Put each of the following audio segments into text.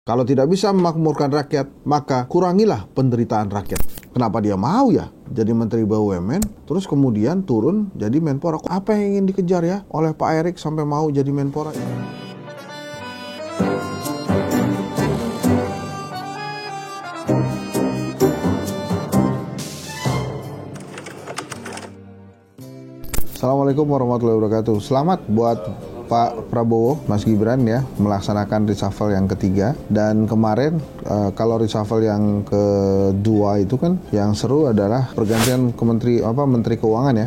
Kalau tidak bisa memakmurkan rakyat, maka kurangilah penderitaan rakyat. Kenapa dia mau ya jadi Menteri BUMN, terus kemudian turun jadi Menpora? Apa yang ingin dikejar ya oleh Pak Erik sampai mau jadi Menpora? Assalamualaikum warahmatullahi wabarakatuh. Selamat buat Pak Prabowo, Mas Gibran ya, melaksanakan reshuffle yang ketiga. Dan kemarin kalau reshuffle yang kedua itu kan yang seru adalah pergantian Menteri Keuangan ya,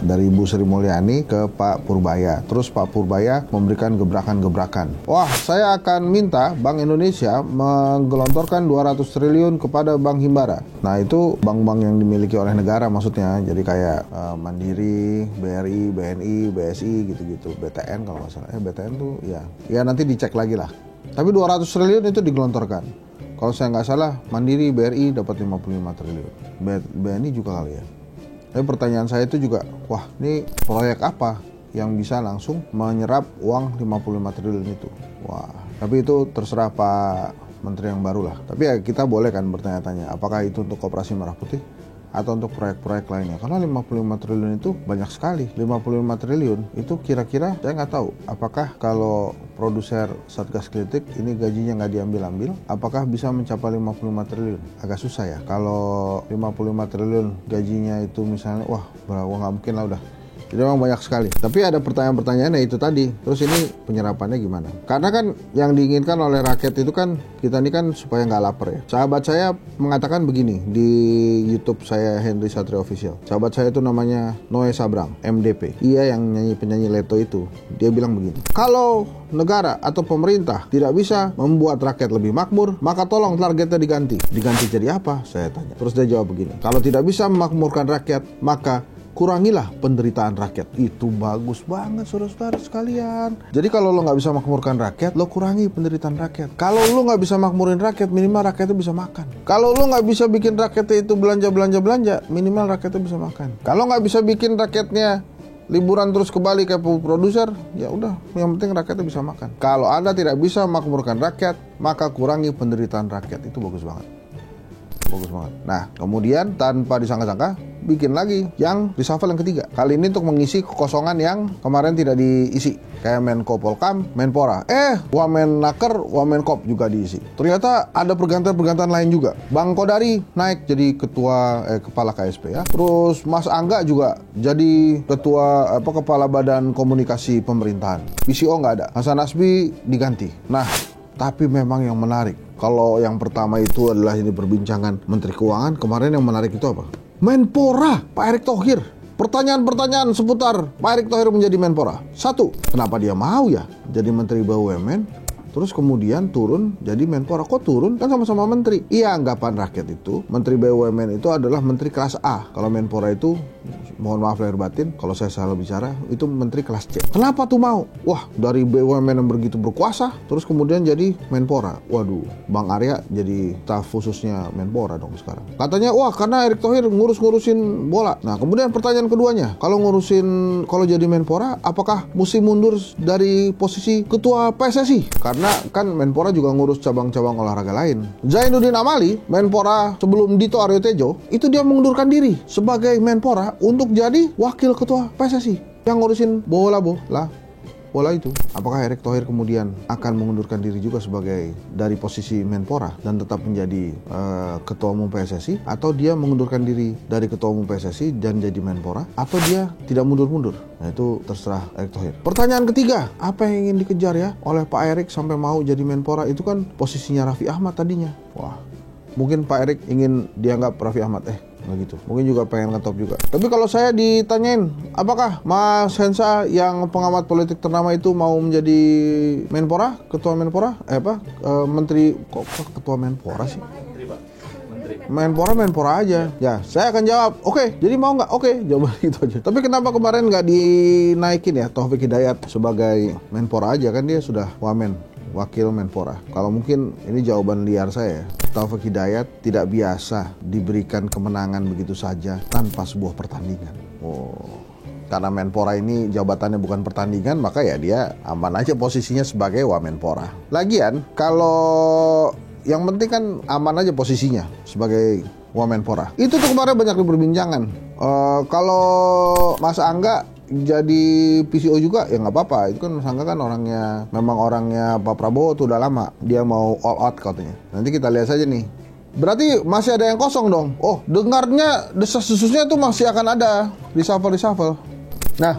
dari Ibu Sri Mulyani ke Pak Purbaya. Terus Pak Purbaya memberikan gebrakan-gebrakan. Wah, saya akan minta Bank Indonesia menggelontorkan 200 triliun kepada Bank Himbara. Nah, itu bank-bank yang dimiliki oleh negara maksudnya. Jadi kayak Mandiri, BRI, BNI, BSI gitu-gitu, BTN kalau nggak salah. BTN tuh ya nanti dicek lagi lah. Tapi 200 triliun itu digelontorkan. Kalau saya nggak salah, Mandiri, BRI dapat 55 triliun. BNI juga kali ya. Tapi pertanyaan saya itu juga, wah ini proyek apa yang bisa langsung menyerap uang 55 triliun itu? Wah, tapi itu terserah Pak Menteri yang baru lah. Tapi ya kita boleh kan bertanya-tanya, apakah itu untuk Koperasi Merah Putih atau untuk proyek-proyek lainnya? Karena 55 triliun itu banyak sekali. 55 triliun itu kira-kira saya nggak tahu apakah kalau produser Satgas Kritik ini gajinya nggak diambil-ambil, apakah bisa mencapai 55 triliun? Agak susah ya. Kalau 55 triliun gajinya itu misalnya, wah nggak mungkin lah udah. Jadi memang banyak sekali. Tapi ada pertanyaan-pertanyaannya itu tadi. Terus ini penyerapannya gimana? Karena kan yang diinginkan oleh rakyat itu kan, kita ini kan supaya nggak lapar ya. Sahabat saya mengatakan begini di YouTube saya, Henry Satrio Official. Sahabat saya itu namanya Noe Sabrang, MDP. Ia yang penyanyi Leto itu. Dia bilang begini. Kalau negara atau pemerintah tidak bisa membuat rakyat lebih makmur, maka tolong targetnya diganti. Diganti jadi apa? Saya tanya. Terus dia jawab begini. Kalau tidak bisa memakmurkan rakyat, maka kurangilah penderitaan rakyat. Itu bagus banget saudara-saudara sekalian. Jadi kalau lo nggak bisa makmurkan rakyat, lo kurangi penderitaan rakyat. Kalau lo nggak bisa makmurin rakyat, minimal rakyatnya bisa makan. Kalau lo nggak bisa bikin rakyatnya itu belanja, minimal rakyatnya bisa makan. Kalau nggak bisa bikin rakyatnya liburan terus ke Bali kayak produser, ya udah, yang penting rakyatnya bisa makan. Kalau Anda tidak bisa makmurkan rakyat, maka kurangi penderitaan rakyat. Itu bagus banget. Bagus banget. Nah, kemudian tanpa disangka-sangka bikin lagi yang reshuffle yang ketiga. Kali ini untuk mengisi kekosongan yang kemarin tidak diisi. Kayak Menko Polkam, Menpora. Wamenaker, Wamenkop juga diisi. Ternyata ada pergantian-pergantian lain juga. Bang Kodari naik jadi kepala KSP ya. Terus Mas Angga juga jadi kepala Badan Komunikasi Pemerintahan. PCO nggak ada. Hasan Nasbi diganti. Nah, tapi memang yang menarik, kalau yang pertama itu adalah ini perbincangan Menteri Keuangan, kemarin yang menarik itu apa? Menpora, Pak Erick Thohir. Pertanyaan-pertanyaan seputar Pak Erick Thohir menjadi Menpora. 1, kenapa dia mau ya jadi Menteri BUMN? Terus kemudian turun jadi Menpora. Kok turun? Kan sama-sama menteri. Iya, anggapan rakyat itu Menteri BUMN itu adalah menteri kelas A. Kalau Menpora itu, mohon maaf lahir batin kalau saya salah bicara, itu menteri kelas C. Kenapa tuh mau? Wah, dari BUMN yang begitu berkuasa, terus kemudian jadi Menpora. Waduh, Bang Arya jadi staf khususnya Menpora dong sekarang. Katanya, wah karena Erick Thohir ngurusin bola. Nah, kemudian pertanyaan keduanya, kalau jadi Menpora, apakah mesti mundur dari posisi ketua PSSI? Karena kan Menpora juga ngurus cabang-cabang olahraga lain. Zainuddin Amali, Menpora sebelum Dito Aryo Tejo, itu dia mengundurkan diri sebagai Menpora untuk jadi wakil ketua PSSI yang ngurusin bola itu. Apakah Erick Thohir kemudian akan mengundurkan diri juga dari posisi Menpora dan tetap menjadi ketua umum PSSI, atau dia mengundurkan diri dari ketua umum PSSI dan jadi Menpora, atau dia tidak mundur-mundur? Nah, itu terserah Erick Thohir. Pertanyaan ketiga, apa yang ingin dikejar ya oleh Pak Erick sampai mau jadi Menpora? Itu kan posisinya Raffi Ahmad tadinya. Wah, mungkin Pak Erick ingin dianggap Raffi Ahmad. Nggak gitu. Mungkin juga pengen ngetop juga. Tapi kalau saya ditanyain, apakah Mas Hensa yang pengamat politik ternama itu mau menjadi Menpora, ketua Menpora? Menteri, kok ketua Menpora sih? Menpora aja. Ya, saya akan jawab, oke. Jadi mau nggak? Oke, jawaban itu aja. Tapi kenapa kemarin nggak dinaikin ya Taufik Hidayat sebagai Menpora aja? Kan dia sudah wakil Menpora. Kalau mungkin ini jawaban liar saya, Taufik Hidayat tidak biasa diberikan kemenangan begitu saja tanpa sebuah pertandingan. Karena Menpora ini jabatannya bukan pertandingan, maka ya dia aman aja posisinya sebagai Wamenpora. Lagian kalau yang penting kan aman aja posisinya sebagai Wamenpora. Itu tuh kemarin banyak diperbincangan. Kalau Mas Angga jadi PCO juga ya nggak apa-apa. Itu kan Mas Angga kan memang orangnya Pak Prabowo tuh udah lama. Dia mau all out katanya. Nanti kita lihat saja nih. Berarti masih ada yang kosong dong. Oh, dengarnya desas-desusnya tuh masih akan ada reshuffle. Nah,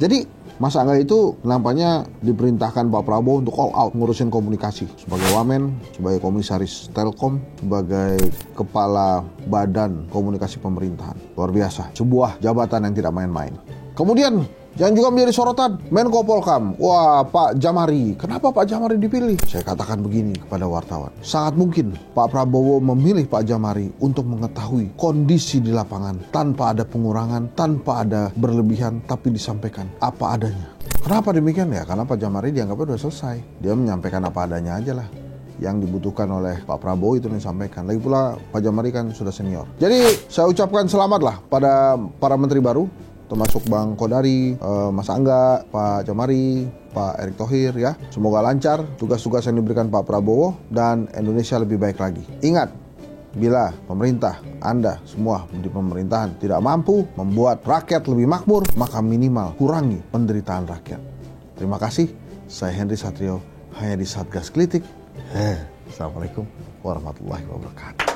jadi Mas Angga itu nampaknya diperintahkan Pak Prabowo untuk all out ngurusin komunikasi sebagai Wamen, sebagai komisaris Telkom, sebagai kepala badan komunikasi pemerintahan. Luar biasa, sebuah jabatan yang tidak main-main. Kemudian yang juga menjadi sorotan, Menko Polhukam. Wah, Pak Jamari. Kenapa Pak Jamari dipilih? Saya katakan begini kepada wartawan. Sangat mungkin Pak Prabowo memilih Pak Jamari untuk mengetahui kondisi di lapangan tanpa ada pengurangan, tanpa ada berlebihan, tapi disampaikan apa adanya. Kenapa demikian ya? Karena Pak Jamari dianggapnya sudah selesai. Dia menyampaikan apa adanya aja lah. Yang dibutuhkan oleh Pak Prabowo itu disampaikan. Lagi pula Pak Jamari kan sudah senior. Jadi saya ucapkan selamat lah pada para menteri baru, termasuk Bang Kodari, Mas Angga, Pak Jamari, Pak Erick Thohir ya. Semoga lancar tugas-tugas yang diberikan Pak Prabowo dan Indonesia lebih baik lagi. Ingat, bila pemerintah, Anda semua di pemerintahan tidak mampu membuat rakyat lebih makmur, maka minimal kurangi penderitaan rakyat. Terima kasih, saya Henry Satrio, hanya di Satgas Kritik. Assalamualaikum warahmatullahi wabarakatuh.